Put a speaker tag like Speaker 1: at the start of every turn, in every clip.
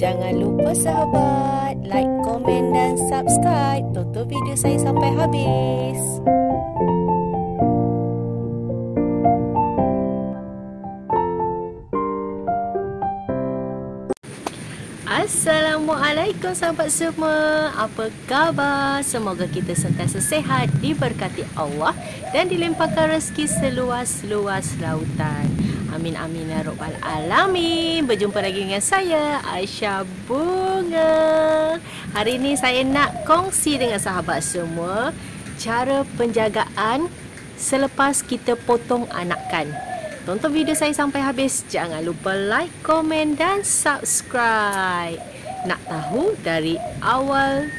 Speaker 1: Jangan lupa sahabat, like, komen dan subscribe. Tonton video saya sampai habis. Assalamualaikum sahabat semua. Apa khabar? Semoga kita sentiasa sehat, diberkati Allah dan dilimpahkan rezeki seluas-luas lautan. Amin amin ya rabbal alamin. Berjumpa lagi dengan saya, Aisyah Bunga. Hari ini saya nak kongsi dengan sahabat semua cara penjagaan selepas kita potong anakan. Tonton video saya sampai habis. Jangan lupa like, komen dan subscribe. Nak tahu dari awal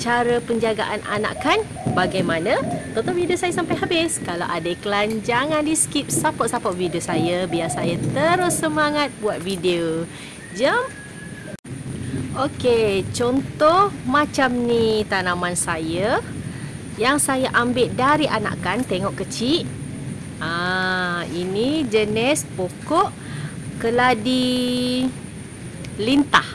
Speaker 1: cara penjagaan anakan bagaimana? Tonton video saya sampai habis. Kalau ada iklan, jangan di skip. Support video saya biar saya terus semangat buat video. Jom. Okey, contoh macam ni tanaman saya yang saya ambil dari anakan. Tengok kecil. Ini jenis pokok keladi lintah.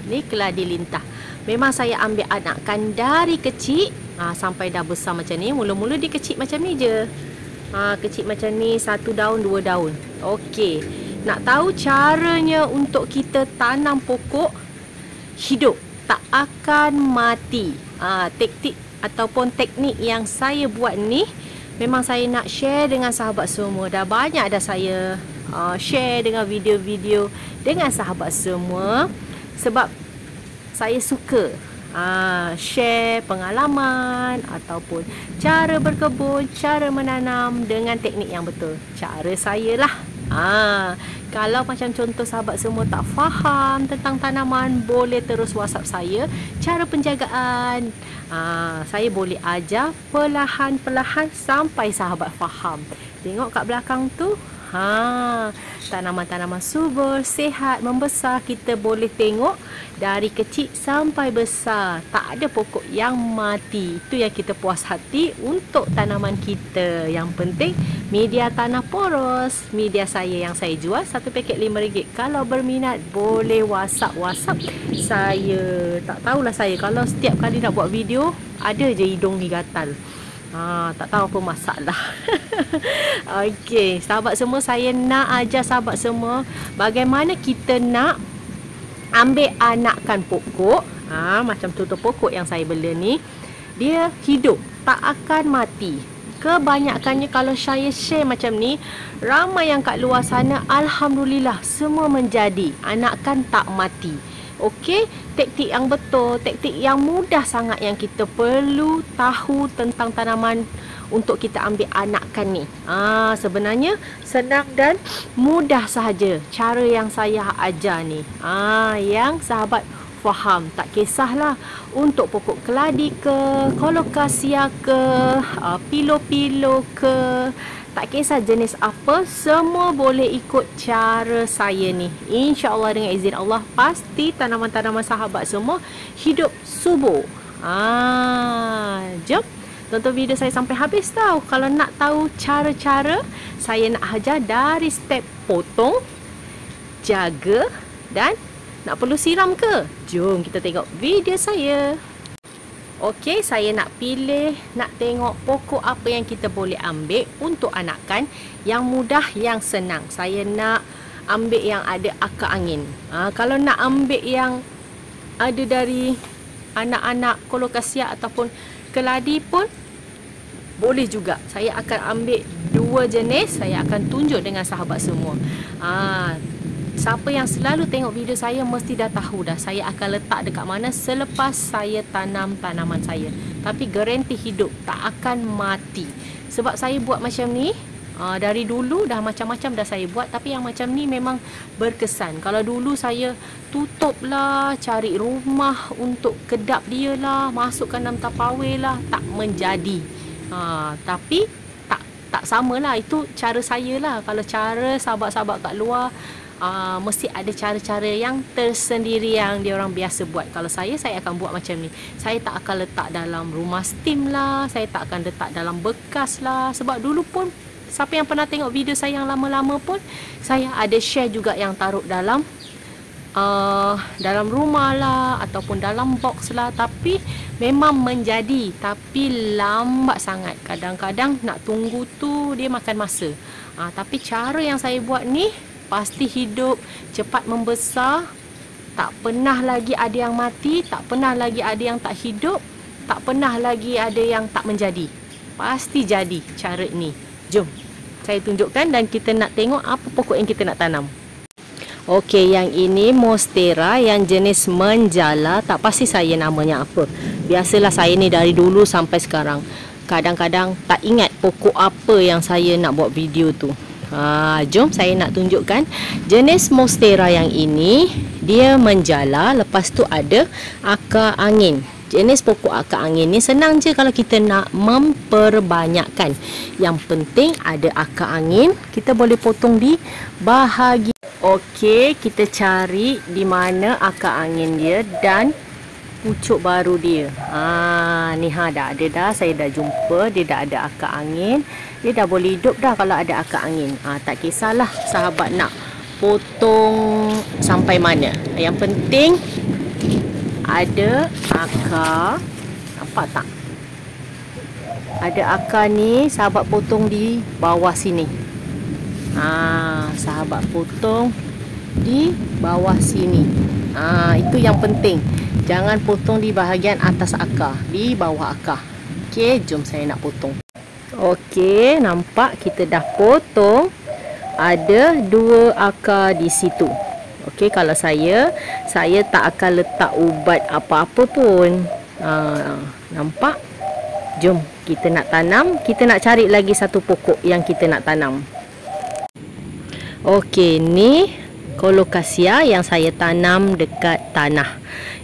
Speaker 1: Ni keladi lintah. Memang saya ambil anakan dari kecil sampai dah besar macam ni. Mula-mula dia kecil macam ni je. Kecil macam ni, 1 daun, 2 daun. Okey. Nak tahu caranya untuk kita tanam pokok hidup, tak akan mati. Taktik ataupun teknik yang saya buat ni memang saya nak share dengan sahabat semua. Dah banyak dah saya share dengan video-video dengan sahabat semua. Sebab saya suka share pengalaman ataupun cara berkebun, cara menanam dengan teknik yang betul. Cara saya lah. Kalau macam contoh sahabat semua tak faham tentang tanaman, boleh terus WhatsApp saya cara penjagaan. Saya boleh ajar perlahan-perlahan sampai sahabat faham. Tengok kat belakang tu. Tanaman-tanaman subur, sihat, membesar. Kita boleh tengok dari kecil sampai besar. Tak ada pokok yang mati. Itu yang kita puas hati untuk tanaman kita. Yang penting media tanah poros. Media saya yang saya jual 1 paket RM5. Kalau berminat boleh WhatsApp saya. Tak tahulah saya kalau setiap kali nak buat video ada je hidung ni gatal. Tak tahu apa masalah. Okey, sahabat semua, saya nak ajar sahabat semua bagaimana kita nak ambil anakan pokok. Macam contoh pokok yang saya bela ni, dia hidup, tak akan mati. Kebanyakannya kalau saya share macam ni, ramai yang kat luar sana alhamdulillah semua menjadi, anakan tak mati. Okey, taktik yang betul, taktik yang mudah sangat yang kita perlu tahu tentang tanaman untuk kita ambil anakan ni. Sebenarnya senang dan mudah sahaja cara yang saya ajar ni. Yang sahabat faham, tak kisahlah untuk pokok keladi ke, kolokasia ke, pilo-pilo ke, tak kisah jenis apa, semua boleh ikut cara saya ni. InsyaAllah dengan izin Allah, pasti tanaman-tanaman sahabat semua hidup subur. Jom tonton video saya sampai habis tau. Kalau nak tahu cara-cara, saya nak ajar dari step potong, jaga dan nak perlu siram ke? Jom kita tengok video saya. Okey, saya nak pilih, nak tengok pokok apa yang kita boleh ambil untuk anakan yang mudah, yang senang. Saya nak ambil yang ada akar angin. Kalau nak ambil yang ada dari anak-anak kolokasia ataupun keladi pun boleh juga. Saya akan ambil 2 jenis. Saya akan tunjuk dengan sahabat semua. Siapa yang selalu tengok video saya mesti dah tahu dah saya akan letak dekat mana selepas saya tanam tanaman saya. Tapi garanti hidup, tak akan mati. Sebab saya buat macam ni dari dulu dah macam-macam dah saya buat. Tapi yang macam ni memang berkesan. Kalau dulu saya tutup lah, cari rumah untuk kedap dia lah, masukkan dalam tapawai lah, tak menjadi. Tapi tak samalah. Itu cara saya lah. Kalau cara sahabat-sahabat kat luar, mesti ada cara-cara yang tersendiri yang dia orang biasa buat. Kalau saya akan buat macam ni. Saya tak akan letak dalam rumah steam lah, saya tak akan letak dalam bekas lah. Sebab dulu pun siapa yang pernah tengok video saya yang lama-lama pun, saya ada share juga yang taruh dalam dalam rumah lah ataupun dalam box lah, tapi memang menjadi, tapi lambat sangat. Kadang-kadang nak tunggu tu dia makan masa. Tapi cara yang saya buat ni pasti hidup, cepat membesar, tak pernah lagi ada yang mati, tak pernah lagi ada yang tak hidup, tak pernah lagi ada yang tak menjadi. Pasti jadi cara ni. Jom saya tunjukkan dan kita nak tengok apa pokok yang kita nak tanam. Okey, yang ini monstera yang jenis menjala. Tak pasti saya namanya apa. Biasalah saya ni dari dulu sampai sekarang, kadang-kadang tak ingat pokok apa yang saya nak buat video tu. Jom saya nak tunjukkan jenis monstera yang ini. Dia menjala, lepas tu ada akar angin. Jenis pokok akar angin ni senang je kalau kita nak memperbanyakkan. Yang penting ada akar angin. Kita boleh potong di bahagian. Okey, kita cari di mana akar angin dia dan pucuk baru dia. Ni dah ada dah. Saya dah jumpa dia dah ada akar angin. Dia dah boleh hidup dah kalau ada akar angin. Tak kisahlah sahabat nak potong sampai mana. Yang penting ada akar. Nampak tak? Ada akar ni, sahabat potong di bawah sini. Sahabat potong di bawah sini. Itu yang penting. Jangan potong di bahagian atas akar, di bawah akar. Okey, jom saya nak potong. Okey, nampak kita dah potong. Ada 2 akar di situ. Okey, kalau saya tak akan letak ubat apa-apa pun. Nampak? Jom kita nak tanam. Kita nak cari lagi satu pokok yang kita nak tanam. Okey, ni colocasia yang saya tanam dekat tanah.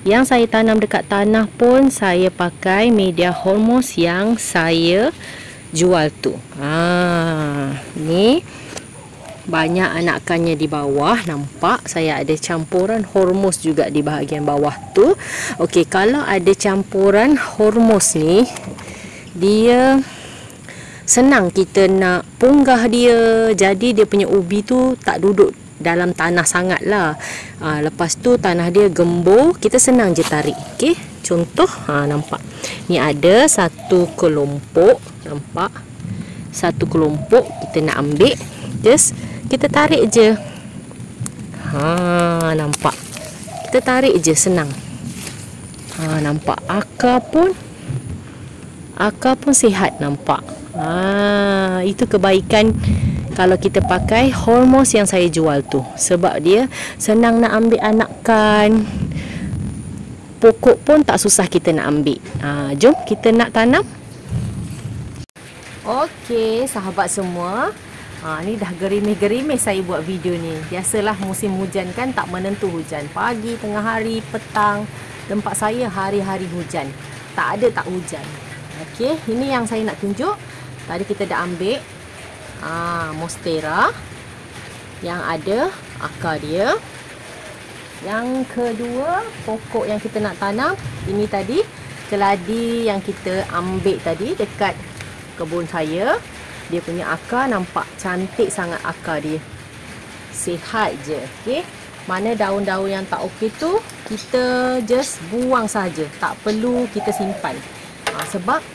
Speaker 1: Yang saya tanam dekat tanah pun saya pakai media hormos yang saya jual tu. Ni banyak anakannya di bawah. Nampak saya ada campuran hormos juga di bahagian bawah tu. Okey, kalau ada campuran hormos ni, dia senang kita nak punggah dia. Jadi dia punya ubi tu tak duduk dalam tanah sangat lah. Lepas tu tanah dia gembur, kita senang je tarik. Okey, contoh nampak ni ada satu kelompok. Nampak satu kelompok kita nak ambil, just kita tarik je. Nampak, kita tarik je, senang. Nampak akar pun sihat. Nampak. Itu kebaikan kalau kita pakai hormos yang saya jual tu. Sebab dia senang nak ambil anakan. Pokok pun tak susah kita nak ambil. Jom kita nak tanam. Okey, sahabat semua. Ni dah gerimis-gerimis saya buat video ni. Biasalah musim hujan kan, tak menentu hujan. Pagi, tengah hari, petang. Tempat saya hari-hari hujan. Tak ada tak hujan. Okey, ini yang saya nak tunjuk. Tadi kita dah ambil monstera yang ada akar dia. Yang kedua, pokok yang kita nak tanam, ini tadi keladi yang kita ambil tadi dekat kebun saya. Dia punya akar nampak cantik sangat, akar dia sihat je. Okey, mana daun-daun yang tak okey tu kita just buang saja, tak perlu kita simpan. Sebab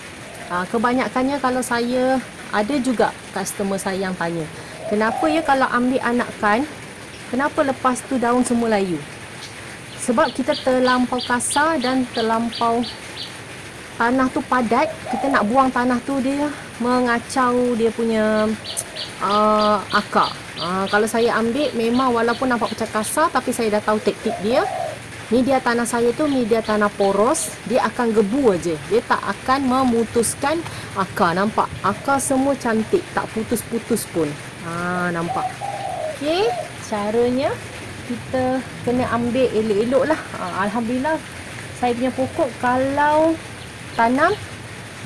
Speaker 1: kebanyakannya kalau saya ada juga customer saya yang tanya, kenapa ya kalau ambil anakan, kenapa lepas tu daun semua layu? Sebab kita terlampau kasar dan terlampau tanah tu padat. Kita nak buang tanah tu, dia mengacau dia punya akar. Kalau saya ambil, memang walaupun nampak macam kasar, tapi saya dah tahu taktik dia. Ni dia tanah saya tu, ni dia tanah poros. Dia akan gebu aja. Dia tak akan memutuskan akar. Nampak? Akar semua cantik, tak putus-putus pun. Nampak? Okey, caranya kita kena ambil elok-elok lah. Alhamdulillah, saya punya pokok kalau tanam,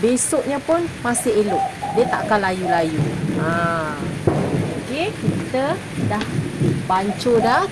Speaker 1: besoknya pun masih elok. Dia tak akan layu-layu. Okey, kita dah bancur dah.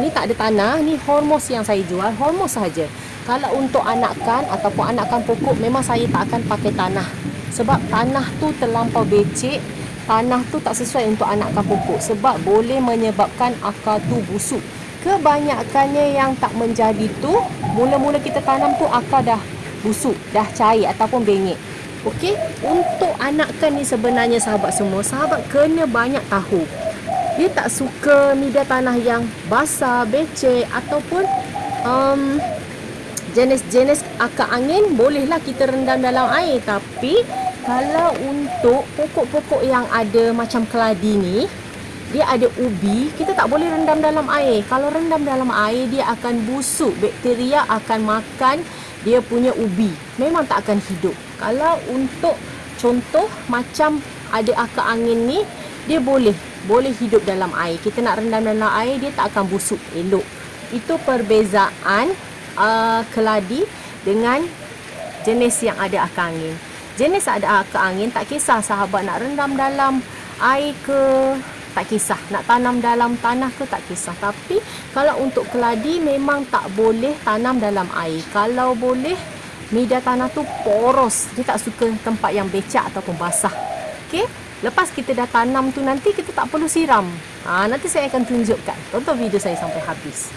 Speaker 1: Ni tak ada tanah. Ni hormos yang saya jual. Hormos sahaja. Kalau untuk anakan ataupun anakan pokok, memang saya tak akan pakai tanah. Sebab tanah tu terlampau becek. Tanah tu tak sesuai untuk anakan pokok. Sebab boleh menyebabkan akar tu busuk. kebanyakannya yang tak menjadi tu, mula-mula kita tanam tu akar dah busuk, dah cair ataupun bengek. Okey, untuk anakan ni sebenarnya sahabat semua, sahabat kena banyak tahu. Dia tak suka media tanah yang basah, becek ataupun jenis-jenis akar angin bolehlah kita rendam dalam air. Tapi kalau untuk pokok-pokok yang ada macam keladi ni, dia ada ubi, kita tak boleh rendam dalam air. Kalau rendam dalam air, dia akan busuk. Bakteria akan makan dia punya ubi. Memang tak akan hidup. Kalau untuk contoh macam ada akar angin ni, dia boleh hidup dalam air. Kita nak rendam dalam air, dia tak akan busuk elok. Itu perbezaan keladi dengan jenis yang ada akar angin. Jenis ada akar angin, tak kisah sahabat nak rendam dalam air ke, tak kisah. Nak tanam dalam tanah ke, tak kisah. Tapi kalau untuk keladi memang tak boleh tanam dalam air. Kalau boleh, media tanah tu poros. Dia tak suka tempat yang becek ataupun basah. Okey, lepas kita dah tanam tu, nanti kita tak perlu siram. Nanti saya akan tunjukkan. Tonton video saya sampai habis.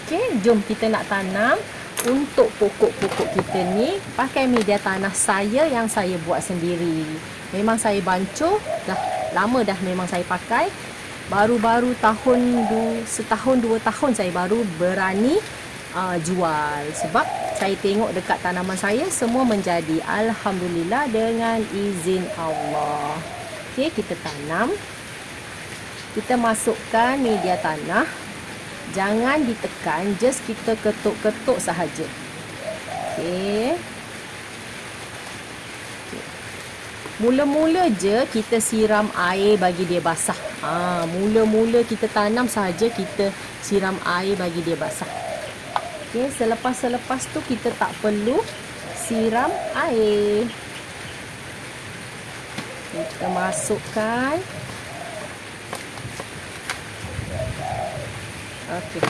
Speaker 1: Okey, jom kita nak tanam. Untuk pokok-pokok kita ni, pakai media tanah saya yang saya buat sendiri. Memang saya bancuh, dah lama dah memang saya pakai. Baru-baru setahun 2 tahun saya baru berani jual. Sebab saya tengok dekat tanaman saya semua menjadi. Alhamdulillah dengan izin Allah. Okey, kita tanam. Kita masukkan media tanah. Jangan ditekan, just kita ketuk-ketuk sahaja. Okey. Mula-mula je kita siram air bagi dia basah. Mula-mula kita tanam sahaja, kita siram air bagi dia basah. Okey, selepas tu kita tak perlu siram air. Kita masukkan. Okey.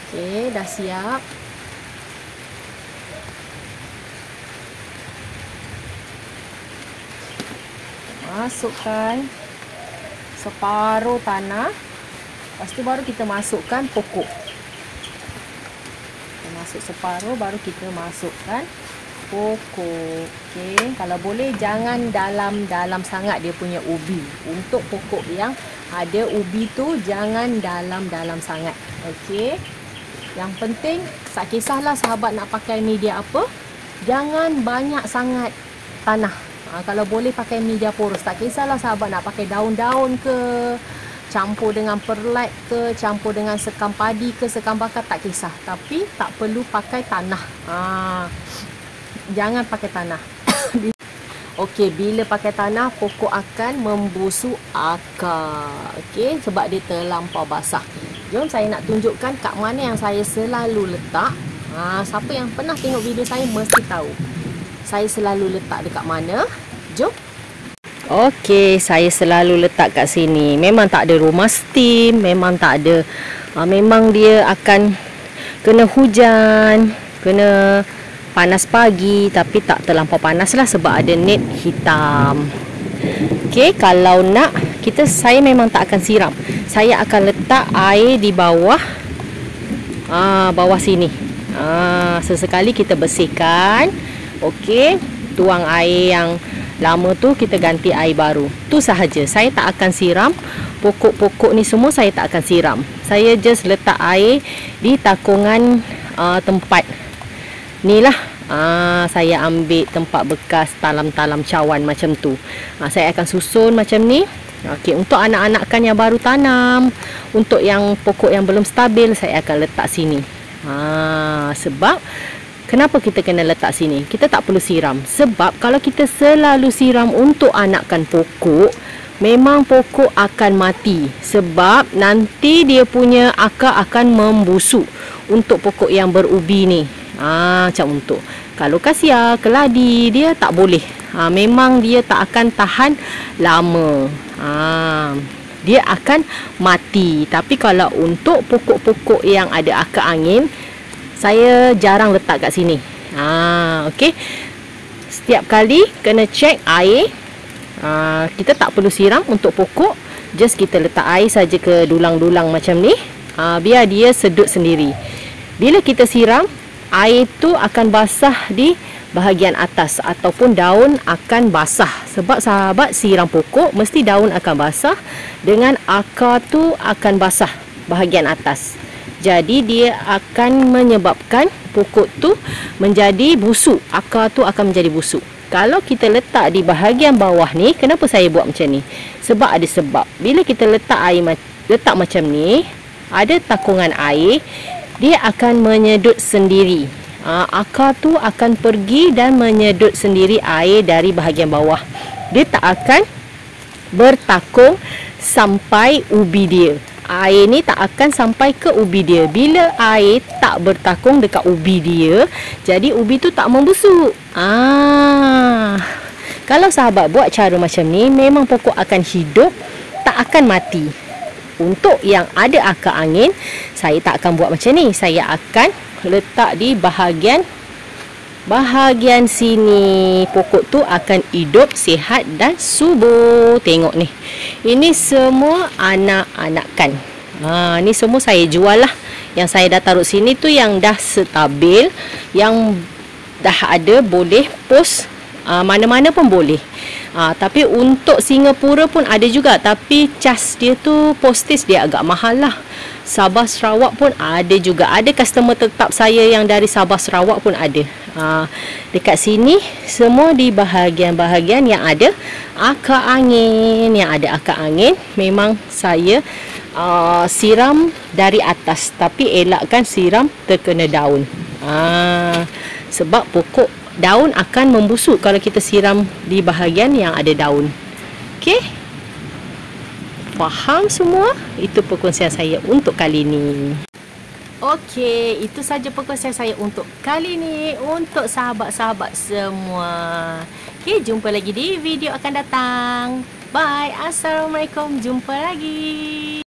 Speaker 1: Okey, dah siap. Masukkan separuh tanah. Lepas tu baru kita masukkan pokok. Kita masuk separuh, baru kita masukkan pokok. Okey, kalau boleh jangan dalam-dalam sangat dia punya ubi. Untuk pokok yang ada ubi tu jangan dalam-dalam sangat. Okey. Yang penting, tak kisahlah sahabat nak pakai media apa, jangan banyak sangat tanah. Kalau boleh pakai media poros. Tak kisahlah sahabat nak pakai daun-daun ke, campur dengan perlat ke, campur dengan sekam padi ke, sekam bakar, tak kisah. Tapi tak perlu pakai tanah. Jangan pakai tanah. Okey, bila pakai tanah, pokok akan membusuk akar. Okey, sebab dia terlampau basah. Jom saya nak tunjukkan kat mana yang saya selalu letak. Siapa yang pernah tengok video saya mesti tahu saya selalu letak dekat mana. Jom. Okey, saya selalu letak kat sini. Memang tak ada rumah steam, memang tak ada. Memang dia akan kena hujan, kena panas pagi, tapi tak terlampau panas lah sebab ada net hitam. Okey, kalau nak saya memang tak akan siram. Saya akan letak air di bawah bawah sini. Sesekali kita bersihkan. Okey, tuang air yang lama tu kita ganti air baru. Tu sahaja. Saya tak akan siram. Pokok-pokok ni semua saya tak akan siram. Saya just letak air di takungan tempat ni lah. Saya ambil tempat bekas talam-talam cawan macam tu. Saya akan susun macam ni. Okey, untuk anak-anakan yang baru tanam, untuk yang pokok yang belum stabil, saya akan letak sini. Sebab kenapa kita kena letak sini? Kita tak perlu siram. Sebab kalau kita selalu siram untuk anakan pokok, memang pokok akan mati. Sebab nanti dia punya akar akan membusuk. Untuk pokok yang berubi ni, macam untuk kalau kasia, keladi, dia tak boleh. Memang dia tak akan tahan lama. Dia akan mati. Tapi kalau untuk pokok-pokok yang ada akar angin, saya jarang letak kat sini. Okey. Setiap kali kena cek air. Kita tak perlu siram untuk pokok. Just kita letak air saja ke dulang-dulang macam ni. Biar dia sedut sendiri. Bila kita siram, air tu akan basah di bahagian atas ataupun daun akan basah. Sebab sahabat siram pokok, mesti daun akan basah dengan akar tu akan basah bahagian atas. Jadi dia akan menyebabkan pokok tu menjadi busuk. Akar tu akan menjadi busuk. Kalau kita letak di bahagian bawah ni, kenapa saya buat macam ni? Sebab ada sebab. Bila kita letak macam ni, ada takungan air, dia akan menyedut sendiri. Akar tu akan pergi dan menyedut sendiri air dari bahagian bawah. Dia tak akan bertakung sampai ubi dia. Air ni tak akan sampai ke ubi dia. Bila air tak bertakung dekat ubi dia, jadi ubi tu tak membusuk. Kalau sahabat buat cara macam ni, memang pokok akan hidup, tak akan mati. Untuk yang ada akar angin, saya tak akan buat macam ni. Saya akan letak di bahagian sini. Pokok tu akan hidup, sihat dan subur. Tengok ni. Ini semua anak-anakan. Ni semua saya jual lah. Yang saya dah taruh sini tu yang dah stabil, yang dah ada, boleh post mana-mana pun boleh. Tapi untuk Singapura pun ada juga, tapi cas dia tu, postage dia agak mahal lah. Sabah Sarawak pun ada juga. Ada customer tetap saya yang dari Sabah Sarawak pun ada. Dekat sini semua di bahagian-bahagian yang ada akar angin. Memang saya siram dari atas, tapi elakkan siram terkena daun. Sebab pokok daun akan membusuk kalau kita siram di bahagian yang ada daun. Okey? Faham semua? Itu perkongsian saya untuk kali ini. Okey, itu saja perkongsian saya untuk kali ini untuk sahabat-sahabat semua. Okey, jumpa lagi di video akan datang. Bye. Assalamualaikum. Jumpa lagi.